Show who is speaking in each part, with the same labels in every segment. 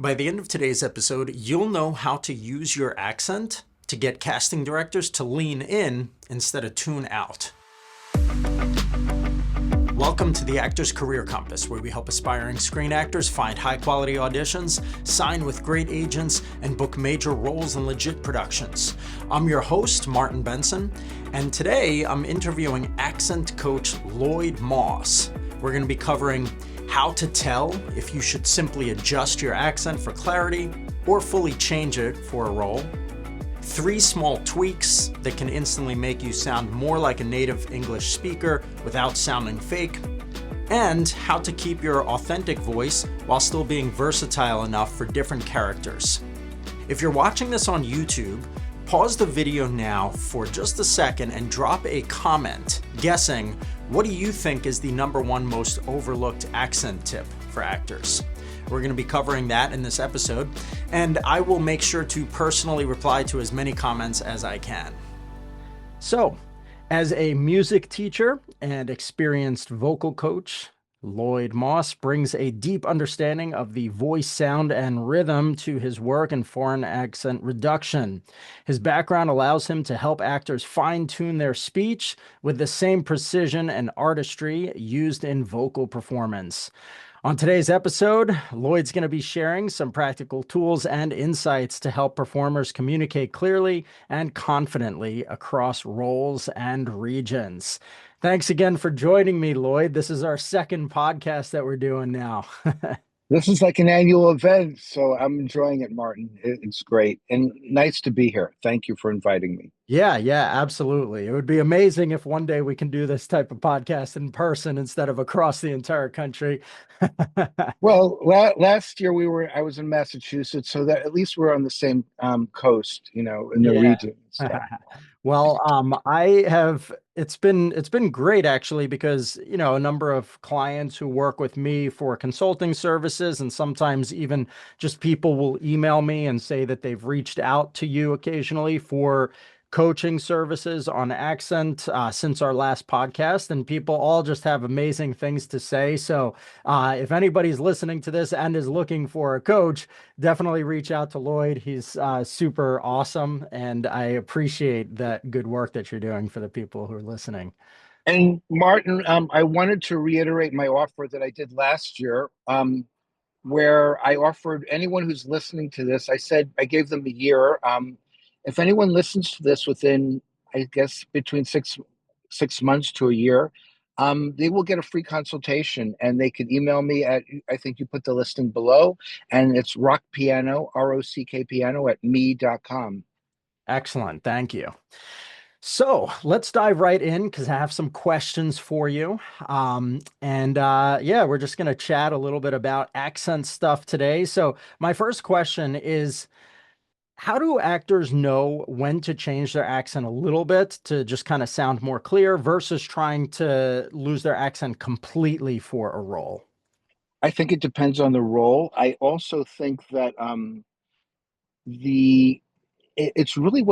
Speaker 1: By the end of today's episode, you'll know how to use your accent to get casting directors to lean in instead of tune out. Welcome to the Actor's Career Compass, where we help aspiring screen actors find high-quality auditions, sign with great agents, and book major roles in legit productions. I'm your host, Martin Benson, and today I'm interviewing accent coach Lloyd Moss. We're going to be covering how to tell if you should simply adjust your accent for clarity or fully change it for a role, 3 small tweaks that can instantly make you sound more like a native English speaker without sounding fake, and how to keep your authentic voice while still being versatile enough for different characters. If you're watching this on YouTube, pause the video now for just a second and drop a comment guessing what do you think is the #1 most overlooked accent tip for actors. We're going to be covering that in this episode, and I will make sure to personally reply to as many comments as I can. So, as a music teacher and experienced vocal coach, Lloyd Moss brings a deep understanding of the voice sound and rhythm to his work in foreign accent reduction. His background allows him to help actors fine-tune their speech with the same precision and artistry used in vocal performance. On today's episode, Lloyd's going to be sharing some practical tools and insights to help performers communicate clearly and confidently across roles and regions. Thanks again for joining me, Lloyd. This is our second podcast that we're doing now.
Speaker 2: This is like an annual event, so I'm enjoying it, Martin. It's great and nice to be here. Thank you for inviting me.
Speaker 1: Yeah, absolutely. It would be amazing if one day we can do this type of podcast in person instead of across the entire country.
Speaker 2: Well, last year I was in Massachusetts, so that at least we're on the same coast, in the
Speaker 1: Yeah.
Speaker 2: region. So.
Speaker 1: Well, it's been great actually because, a number of clients who work with me for consulting services, and sometimes even just people will email me and say that they've reached out to you occasionally for coaching services on accent since our last podcast, and people all just have amazing things to say. So if anybody's listening to this and is looking for a coach, definitely reach out to Lloyd. He's super awesome, and I appreciate that good work that you're doing for the people who are listening.
Speaker 2: And Martin, I wanted to reiterate my offer that I did last year, where I offered anyone who's listening to this, I gave them a year. If anyone listens to this within, I guess, between six months to a year, they will get a free consultation, and they can email me at, I think you put the listing below, and it's rockpiano, ROCK piano at me.com.
Speaker 1: Excellent. Thank you. So let's dive right in because I have some questions for you. We're just going to chat a little bit about accent stuff today. So my first question is, how do actors know when to change their accent a little bit to just kind of sound more clear versus trying to lose their accent completely for a role?
Speaker 2: I think it depends on the role. I also think that the it's really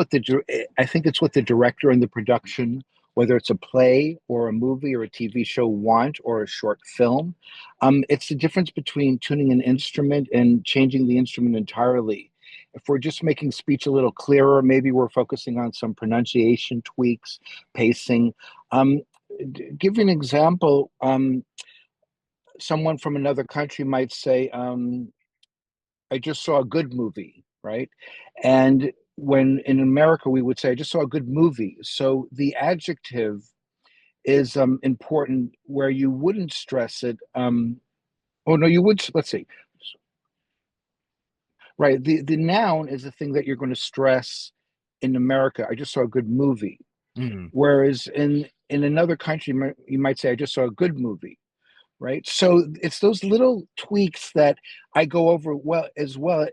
Speaker 2: I think it's what the director and the production, whether it's a play or a movie or a TV show, want, or a short film. It's the difference between tuning an instrument and changing the instrument entirely. If we're just making speech a little clearer, maybe we're focusing on some pronunciation tweaks, pacing. Give you an example. Someone from another country might say, I just saw a good movie, right? And when in America we would say, I just saw a good movie. So the adjective is important where you wouldn't stress it. Oh no, you would. Let's see. Right. The noun is the thing that you're going to stress in America. I just saw a good movie.
Speaker 1: Mhm.
Speaker 2: Whereas in another country, you might say, I just saw a good movie. Right. So it's those little tweaks that I go over well,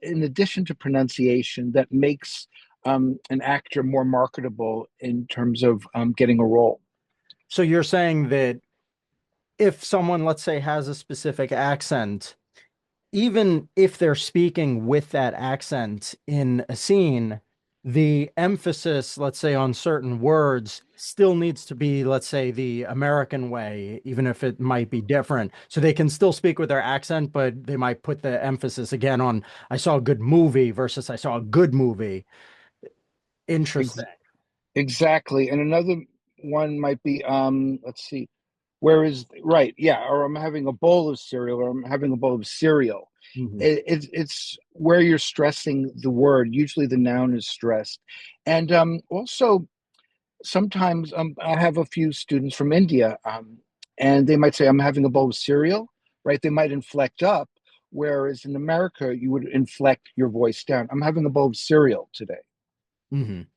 Speaker 2: in addition to pronunciation, that makes an actor more marketable in terms of getting a role.
Speaker 1: So you're saying that if someone, let's say, has a specific accent, even if they're speaking with that accent in a scene, the emphasis, let's say, on certain words still needs to be, let's say, the American way, even if it might be different. So they can still speak with their accent, but they might put the emphasis again on I saw a good movie versus I saw a good movie.
Speaker 2: Ex-
Speaker 1: Interesting.
Speaker 2: exactly. And another one might be, let's see, where is right? Yeah, or I'm having a bowl of cereal, or I'm having a bowl of cereal.
Speaker 1: Mhm.
Speaker 2: It's where you're stressing the word. Usually, the noun is stressed, and also sometimes I have a few students from India, and they might say, I'm having a bowl of cereal, right? They might inflect up, whereas in America, you would inflect your voice down. I'm having a bowl of cereal today.
Speaker 1: Mhm.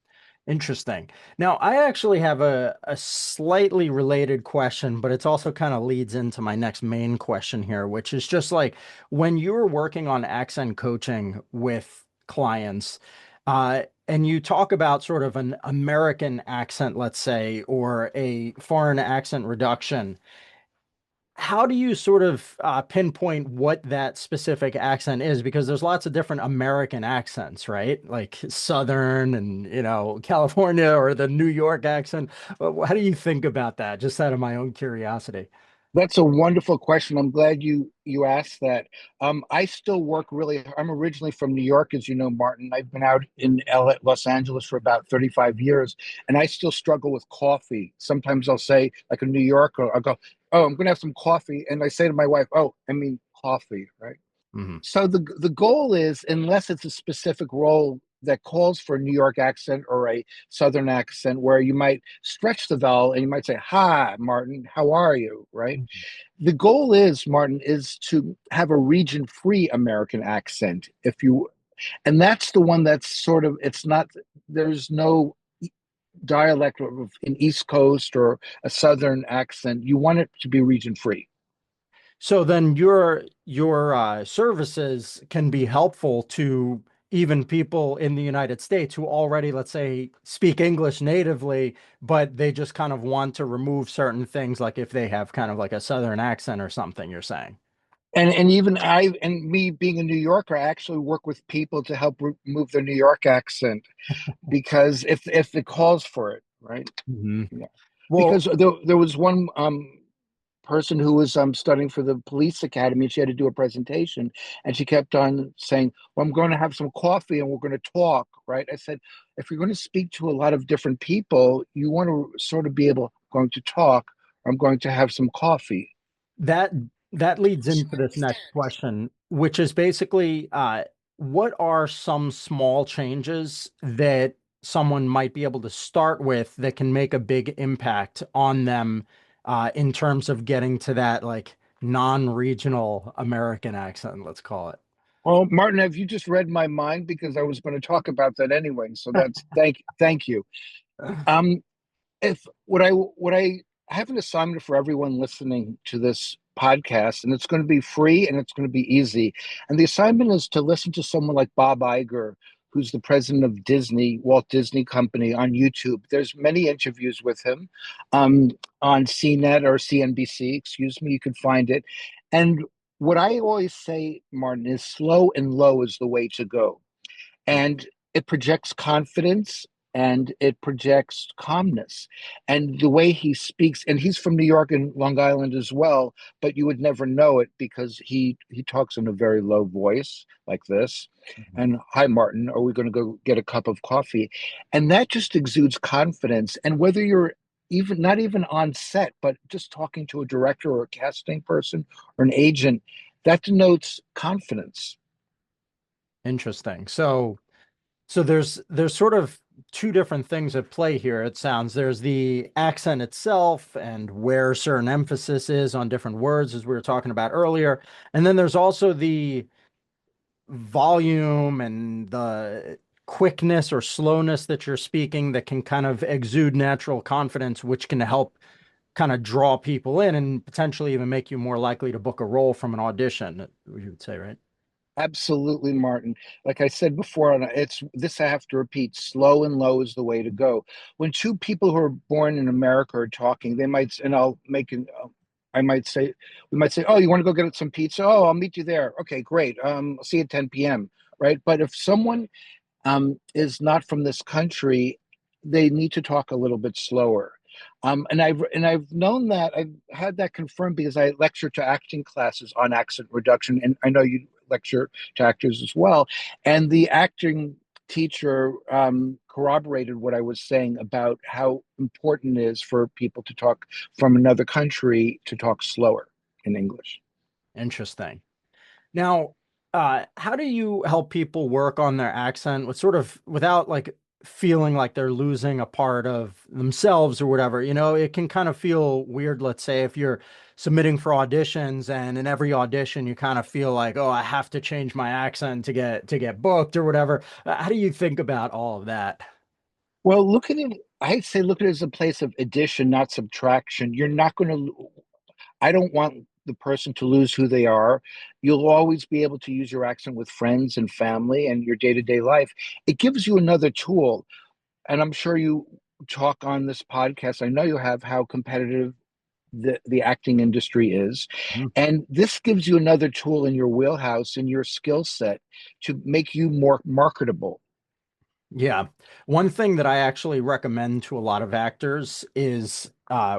Speaker 1: Interesting. Now, I actually have a slightly related question, but it's also kind of leads into my next main question here, which is just like when you were working on accent coaching with clients, and you talk about sort of an American accent, let's say, or a foreign accent reduction. How do you sort of pinpoint what that specific accent is? Because there's lots of different American accents, right? Like Southern and, California or the New York accent. How do you think about that? Just out of my own curiosity.
Speaker 2: That's a wonderful question. I'm glad you asked that. I still work really. I'm originally from New York, as you know, Martin. I've been out in Los Angeles for about 35 years, and I still struggle with coffee. Sometimes I'll say, like a New Yorker, I'll go, "Oh, I'm going to have some coffee," and I say to my wife, "Oh, I mean coffee, right?"
Speaker 1: Hmm.
Speaker 2: So the goal is, unless it's a specific role that calls for a New York accent or a Southern accent, where you might stretch the vowel and you might say, "Hi, Martin, how are you?" Right? The goal is, Martin, is to have a region-free American accent. If you, and that's the one that's sort of, it's not. There's no dialect of an East Coast or a Southern accent. You want it to be region-free.
Speaker 1: So then your services can be helpful to even people in the United States who already, let's say, speak English natively, but they just kind of want to remove certain things, like if they have kind of like a Southern accent or something, you're saying.
Speaker 2: And even I and me being a New Yorker, I actually work with people to help remove their New York accent because if it calls for it, right?
Speaker 1: Hmm.
Speaker 2: Yeah.
Speaker 1: Well,
Speaker 2: Because there was one person who was studying for the police academy. She had to do a presentation, and she kept on saying, "Well, I'm going to have some coffee, and we're going to talk." Right? I said, if you're going to speak to a lot of different people, you want to sort of be able going to talk. I'm going to have some coffee.
Speaker 1: that that leads into this next question, which is basically what are some small changes that someone might be able to start with that can make a big impact on them in terms of getting to that like non-regional American accent, let's call it.
Speaker 2: Well, Martin, have you just read my mind because I was going to talk about that anyway? So that's thank you. Um, if what I have an assignment for everyone listening to this podcast, and it's going to be free and it's going to be easy. And the assignment is to listen to someone like Bob Iger, who's the president of Disney, Walt Disney Company, on YouTube. There's many interviews with him um, on CNET or CNBC, excuse me. You can find it. And what I always say, Martin, is slow and low is the way to go, and it projects confidence and it projects calmness. And the way he speaks, and he's from New York and Long Island as well, but you would never know it because he talks in a very low voice like this.
Speaker 1: Mhm.
Speaker 2: And hi, Martin, are we going to go get a cup of coffee? And that just exudes confidence. And whether you're even not even on set, but just talking to a director or a casting person or an agent, that denotes confidence.
Speaker 1: Interesting. So there's sort of two different things at play here, it sounds. There's the accent itself and where certain emphasis is on different words, as we were talking about earlier. And then there's also the volume and the quickness or slowness that you're speaking that can kind of exude natural confidence, which can help kind of draw people in and potentially even make you more likely to book a role from an audition, you would say, right?
Speaker 2: Absolutely, Martin. Like I said before, and it's this I have to repeat, slow and low is the way to go. When two people who are born in America are talking, they might, and I'll make an, I might say, we might say, oh, you want to go get some pizza? Oh, I'll meet you there. Okay, great. I'll see you at 10 p.m. Right. But if someone is not from this country, they need to talk a little bit slower. And I've known that I've had that confirmed because I lecture to acting classes on accent reduction, and I know you lecture to actors as well. And the acting teacher corroborated what I was saying about how important it is for people to talk from another country to talk slower in English.
Speaker 1: Interesting. Now, how do you help people work on their accent with sort of without like feeling like they're losing a part of themselves or whatever? You know, it can kind of feel weird, let's say, if you're submitting for auditions and in every audition you kind of feel like, oh, I have to change my accent to get booked or whatever. How do you think about all of that?
Speaker 2: Well, look at it. I'd say look at it as a place of addition, not subtraction. You're not going to, I don't want the person to lose who they are. You'll always be able to use your accent with friends and family and your day-to-day life. It gives you another tool. And I'm sure you talk on this podcast. I know you have how competitive the acting industry is. And this gives you another tool in your wheelhouse, in your skill set to make you more marketable.
Speaker 1: Yeah. One thing that I actually recommend to a lot of actors is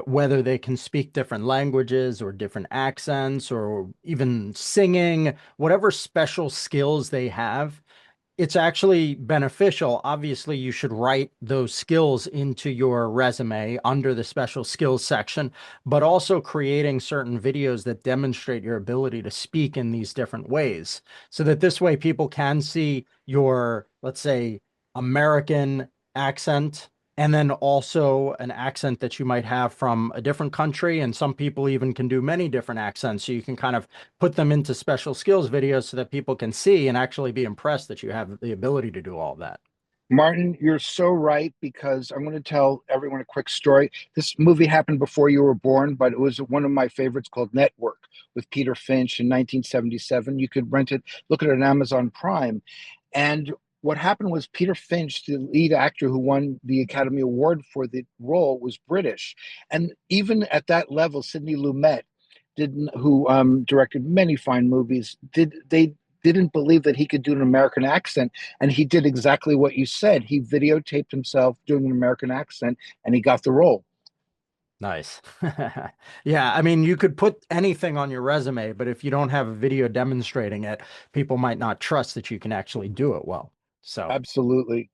Speaker 1: whether they can speak different languages or different accents or even singing, whatever special skills they have, it's actually beneficial. Obviously, you should write those skills into your resume under the special skills section, but also creating certain videos that demonstrate your ability to speak in these different ways so that this way people can see your, let's say, American accent. And then also an accent that you might have from a different country. And some people even can do many different accents. So you can kind of put them into special skills videos so that people can see and actually be impressed that you have the ability to do all that.
Speaker 2: Martin, you're so right because I'm going to tell everyone a quick story. This movie happened before you were born, but it was one of my favorites called Network with Peter Finch in 1977. You could rent it, look at it on Amazon Prime. And what happened was Peter Finch, the lead actor who won the Academy Award for the role, was British. And even at that level, Sidney Lumet didn't, who directed many fine movies, they didn't believe that he could do an American accent, and he did exactly what you said. He videotaped himself doing an American accent, and he got the role.
Speaker 1: Nice. Yeah, I mean, you could put anything on your resume, but if you don't have a video demonstrating it, people might not trust that you can actually do it well. So
Speaker 2: Absolutely.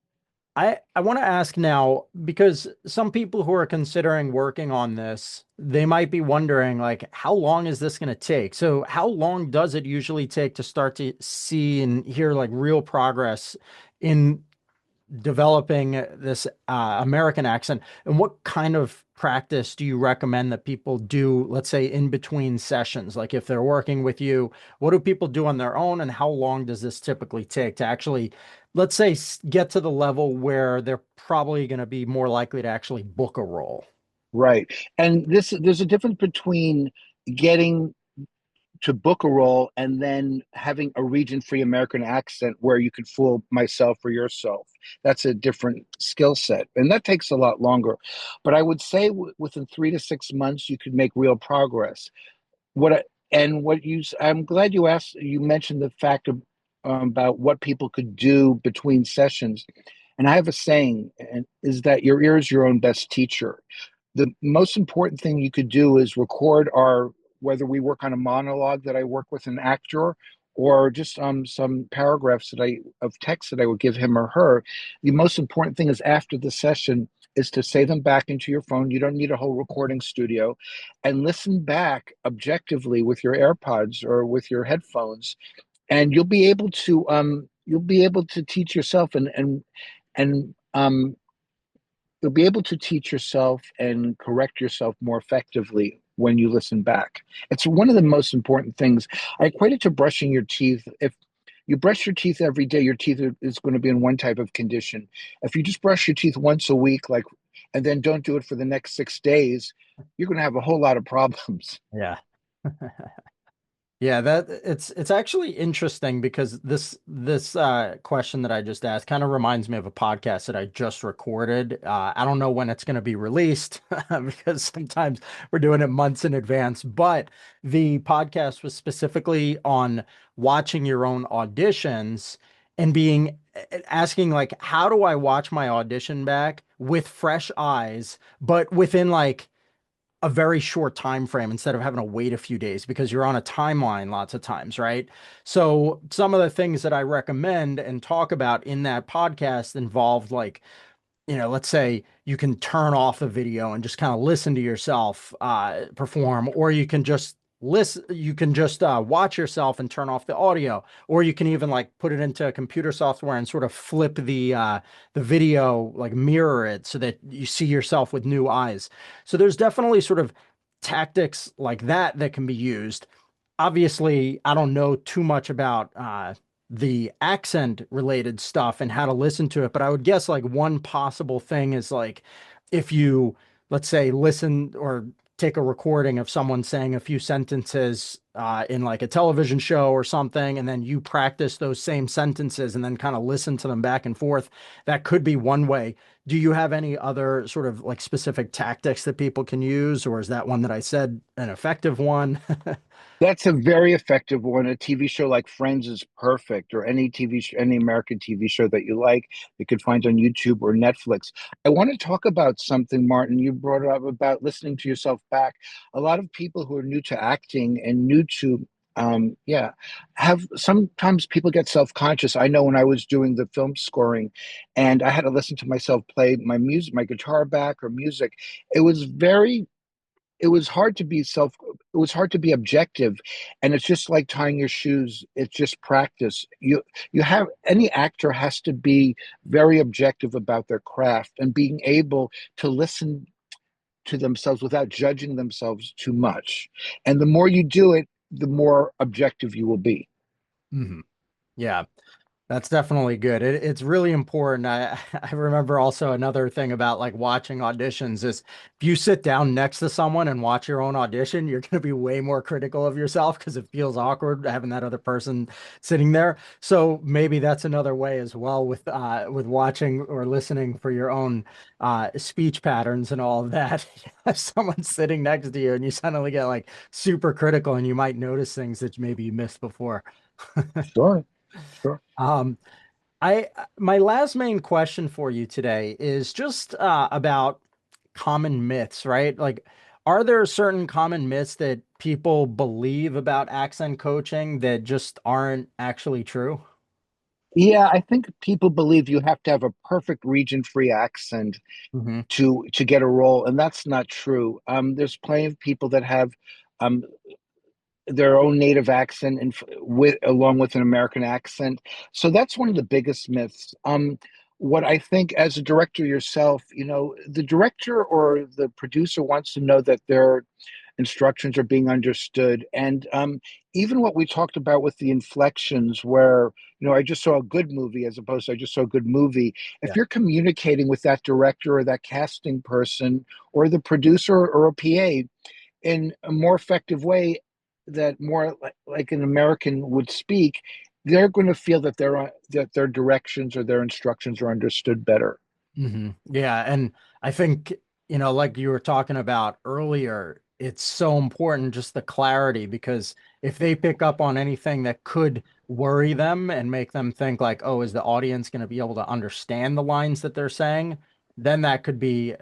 Speaker 1: I want to ask now, because some people who are considering working on this, they might be wondering like, how long is this going to take? So how long does it usually take to start to see and hear like real progress in developing this American accent? And what kind of practice do you recommend that people do, let's say, in between sessions? Like if they're working with you, what do people do on their own, and how long does this typically take to actually, let's say, get to the level where they're probably going to be more likely to actually book a role?
Speaker 2: Right. And this there's a difference between getting to book a role and then having a region free American accent where you can fool myself or yourself. That's a different skill set. And that takes a lot longer. But I would say within 3 to 6 months, you could make real progress. What I, and what you, I'm glad you asked, you mentioned the fact of, about what people could do between sessions. And I have a saying, and is that your ear is your own best teacher. The most important thing you could do is record our, whether we work on a monologue that I work with an actor or just some paragraphs that I of text that I would give him or her. The most important thing is after the session is to say them back into your phone. You don't need a whole recording studio, and listen back objectively with your AirPods or with your headphones, and you'll be able to teach yourself and you'll be able to teach yourself and correct yourself more effectively when you listen back. It's one of the most important things. I equate it to brushing your teeth. If you brush your teeth every day, your teeth is going to be in one type of condition. If you just brush your teeth once a week, like, and then don't do it for the next 6 days, you're going to have a whole lot of problems.
Speaker 1: Yeah. Yeah, that it's actually interesting because this question that I just asked kind of reminds me of a podcast that I just recorded. I don't know when it's going to be released because sometimes we're doing it months in advance, but the podcast was specifically on watching your own auditions and being asking like, how do I watch my audition back with fresh eyes, but within like a very short time frame instead of having to wait a few days because you're on a timeline lots of times, right? So some of the things that I recommend and talk about in that podcast involved like, let's say you can turn off the video and just kind of listen to yourself perform, or you can just watch yourself and turn off the audio, or you can even like put it into computer software and sort of flip the video, like mirror it so that you see yourself with new eyes. So there's definitely sort of tactics like that that can be used. Obviously, I don't know too much about the accent related stuff and how to listen to it, but I would guess like one possible thing is like if you, let's say, listen or take a recording of someone saying a few sentences in like a television show or something, and then you practice those same sentences and then kind of listen to them back and forth. That could be one way. Do you have any other sort of like specific tactics that people can use, or is that one that I said an effective one?
Speaker 2: That's a very effective one. A TV show like Friends is perfect, or any any American TV show that you like, you could find on YouTube or Netflix. I want to talk about something, Martin. You brought up about listening to yourself back. A lot of people who are new to acting and new to yeah, have sometimes people get self-conscious. I know when I was doing the film scoring and I had to listen to myself play my music, my guitar back or music, it was very it was hard to be self it was hard to be objective, and it's just like tying your shoes. It's just practice. You have any actor has to be very objective about their craft and being able to listen to themselves without judging themselves too much, and the more you do it, the more objective you will be.
Speaker 1: Mhm. Yeah. That's definitely good. It's really important. I remember also another thing about like watching auditions is if you sit down next to someone and watch your own audition, you're going to be way more critical of yourself because it feels awkward having that other person sitting there. So maybe that's another way as well with watching or listening for your own speech patterns and all of that. If someone's sitting next to you and you suddenly get like super critical and you might notice things that maybe you missed before.
Speaker 2: Sure, sure.
Speaker 1: Um, I My last main question for you today is just about common myths, right? Like, are there certain common myths that people believe about accent coaching that just aren't actually true?
Speaker 2: Yeah, I think people believe you have to have a perfect region-free accent
Speaker 1: Hmm.
Speaker 2: to get a role, and that's not true. There's plenty of people that have um, their own native accent and with along with an American accent. So that's one of the biggest myths. What I think as a director yourself, the director or the producer wants to know that their instructions are being understood. And even what we talked about with the inflections, where, I just saw a good movie as opposed to I just saw a good movie. If
Speaker 1: Yeah.
Speaker 2: you're communicating with that director or that casting person or the producer or a PA in a more effective way that more like an American would speak, they're going to feel that that their directions or their instructions are understood better.
Speaker 1: Yeah, and I think, like you were talking about earlier, it's so important just the clarity because if they pick up on anything that could worry them and make them think like, oh, is the audience going to be able to understand the lines that they're saying? Then that could be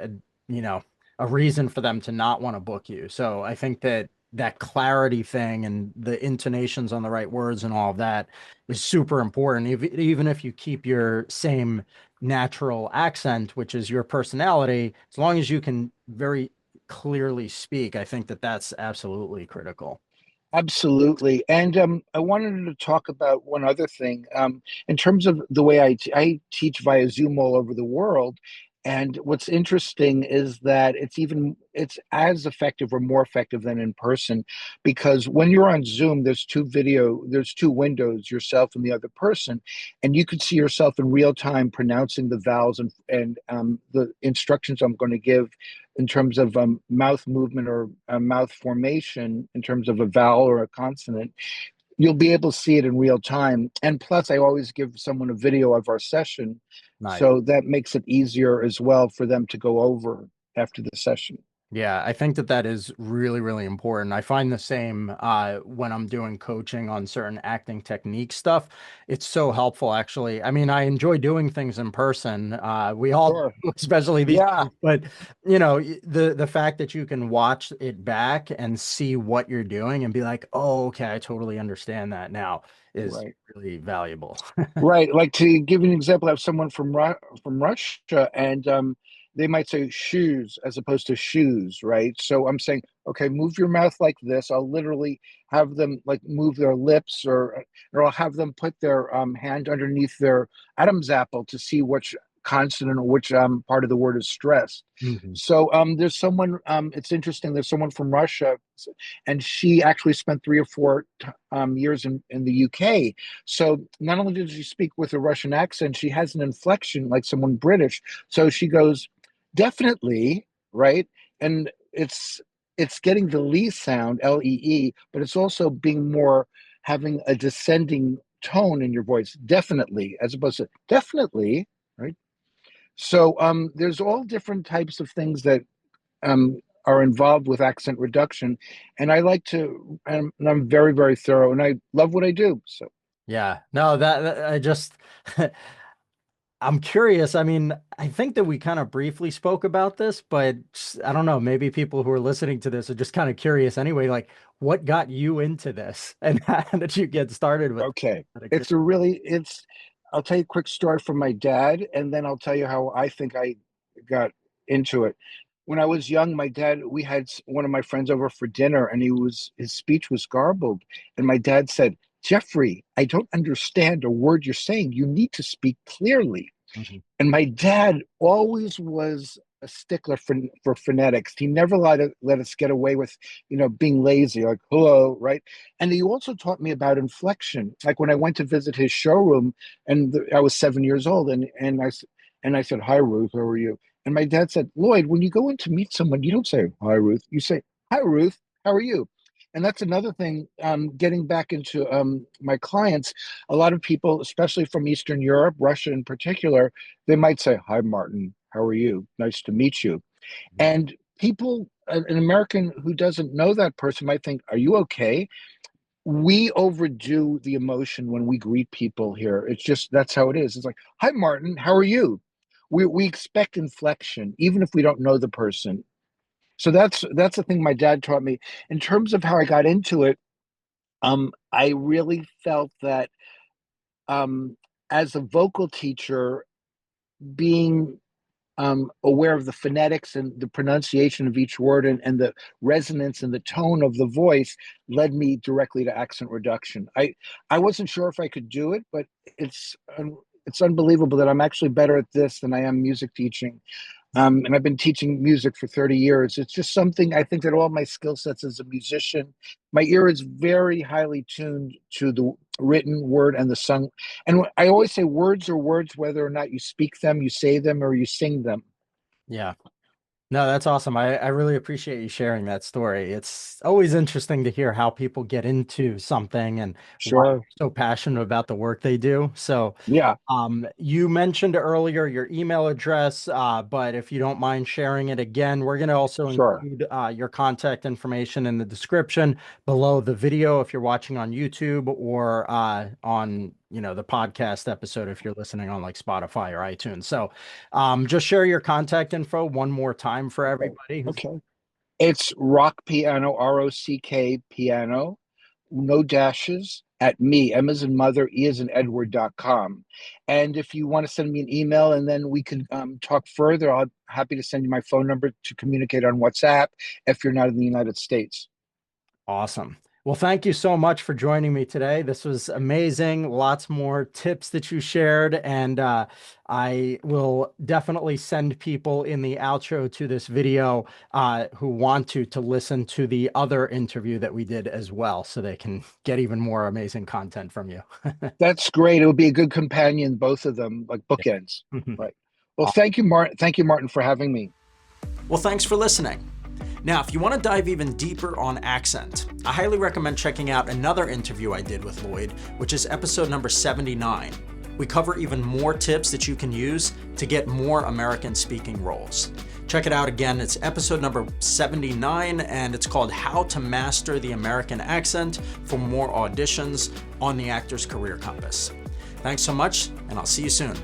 Speaker 1: you know, a reason for them to not want to book you. So I think that that clarity thing and the intonations on the right words and all of that is super important. Even if you keep your same natural accent, which is your personality, as long as you can very clearly speak, I think that that's absolutely critical.
Speaker 2: Absolutely. And I wanted to talk about one other thing. In terms of the way I teach via Zoom all over the world. And what's interesting is that it's as effective or more effective than in person because when you're on Zoom, there's two windows, yourself and the other person, and you could see yourself in real time pronouncing the vowels and the instructions I'm going to give in terms of mouth movement or mouth formation, in terms of a vowel or a consonant, you'll be able to see it in real time. And plus, I always give someone a video of our session.
Speaker 1: Nice.
Speaker 2: So that makes it easier as well for them to go over after the session.
Speaker 1: Yeah, I think that that is really, really important. I find the same when I'm doing coaching on certain acting technique stuff. It's so helpful, actually. I mean, I enjoy doing things in person. We all
Speaker 2: Sure.
Speaker 1: do, especially these
Speaker 2: Yeah.
Speaker 1: days. But the fact that you can watch it back and see what you're doing and be like, oh, okay, I totally understand that now is
Speaker 2: Right.
Speaker 1: really valuable.
Speaker 2: Right. Like to give you an example, I have someone from Russia, and they might say shoes as opposed to shoes, right? So I'm saying, okay, move your mouth like this. I'll literally have them like move their lips, or I'll have them put their hand underneath their Adam's apple to see which consonant or which part of the word is stressed.
Speaker 1: Mhm.
Speaker 2: So there's someone. It's interesting. There's someone from Russia, and she actually spent 3 or 4 years in the UK. So not only does she speak with a Russian accent, she has an inflection like someone British. So she goes, definitely, right? And it's getting the Lee sound, Lee, but it's also being more having a descending tone in your voice, definitely, as opposed to definitely, right? So there's all different types of things that are involved with accent reduction, and I like to, and I'm very, very thorough, and I love what I do. So
Speaker 1: Yeah, no, I just I'm curious. I mean, I think that we kind of briefly spoke about this, but I don't know, maybe people who are listening to this are just kind of curious anyway, like what got you into this and how did you get started with
Speaker 2: okay.
Speaker 1: it?
Speaker 2: It's I'll tell you a quick story from my dad, and then I'll tell you how I think I got into it. When I was young, my dad, we had one of my friends over for dinner, and his speech was garbled. And my dad said, Jeffrey, I don't understand a word you're saying. You need to speak clearly.
Speaker 1: Mhm.
Speaker 2: And my dad always was a stickler for phonetics. He never let us get away with, being lazy, like hello, right? And he also taught me about inflection. Like when I went to visit his showroom, and I was 7 years old, and I said, "Hi, Ruth, how are you?" And my dad said, "Lloyd, when you go in to meet someone, you don't say hi, Ruth. You say, Hi, Ruth, how are you?" And that's another thing. Getting back into my clients, a lot of people, especially from Eastern Europe, Russia in particular, they might say, Hi, Martin, how are you? Nice to meet you. And people, an American who doesn't know that person might think, Are you okay? We overdo the emotion when we greet people here. It's just, that's how it is. It's like, Hi, Martin, how are you? We expect inflection, even if we don't know the person. So that's the thing my dad taught me. In terms of how I got into it, I really felt that um, as a vocal teacher, being aware of the phonetics and the pronunciation of each word, and the resonance and the tone of the voice led me directly to accent reduction. I wasn't sure if I could do it, but it's it's unbelievable that I'm actually better at this than I am music teaching. And I've been teaching music for 30 years. It's just something I think that all my skill sets as a musician, my ear is very highly tuned to the written word and the sung. And I always say words are words, whether or not you speak them, you say them, or you sing them.
Speaker 1: Yeah. No, that's awesome. I really appreciate you sharing that story. It's always interesting to hear how people get into something and why
Speaker 2: Sure.
Speaker 1: they're so passionate about the work they do. So,
Speaker 2: Yeah,
Speaker 1: you mentioned earlier your email address, but if you don't mind sharing it again, we're going to also
Speaker 2: sure.
Speaker 1: include your contact information in the description below the video if you're watching on YouTube or on, the podcast episode if you're listening on like Spotify or iTunes. So, just share your contact info one more time for
Speaker 2: Okay.
Speaker 1: everybody who's
Speaker 2: Okay. It's rock piano, ROCK piano, no dashes, at me, M as in mother, E as in Edward.com. And if you want to send me an email and then we can talk further, I'm happy to send you my phone number to communicate on WhatsApp if you're not in the United States.
Speaker 1: awesome. Well, thank you so much for joining me today. This was amazing. Lots more tips that you shared, and I will definitely send people in the outro to this video who want to listen to the other interview that we did as well, so they can get even more amazing content from you.
Speaker 2: That's great. It would be a good companion, both of them, like bookends. Right. Well, thank you, Martin. Thank you, Martin, for having me.
Speaker 1: Well, thanks for listening. Now, if you want to dive even deeper on accent, I highly recommend checking out another interview I did with Lloyd, which is episode number 79. We cover even more tips that you can use to get more American speaking roles. Check it out again. It's episode number 79, and it's called How to Master the American Accent for More Auditions on the Actor's Career Compass. Thanks so much, and I'll see you soon.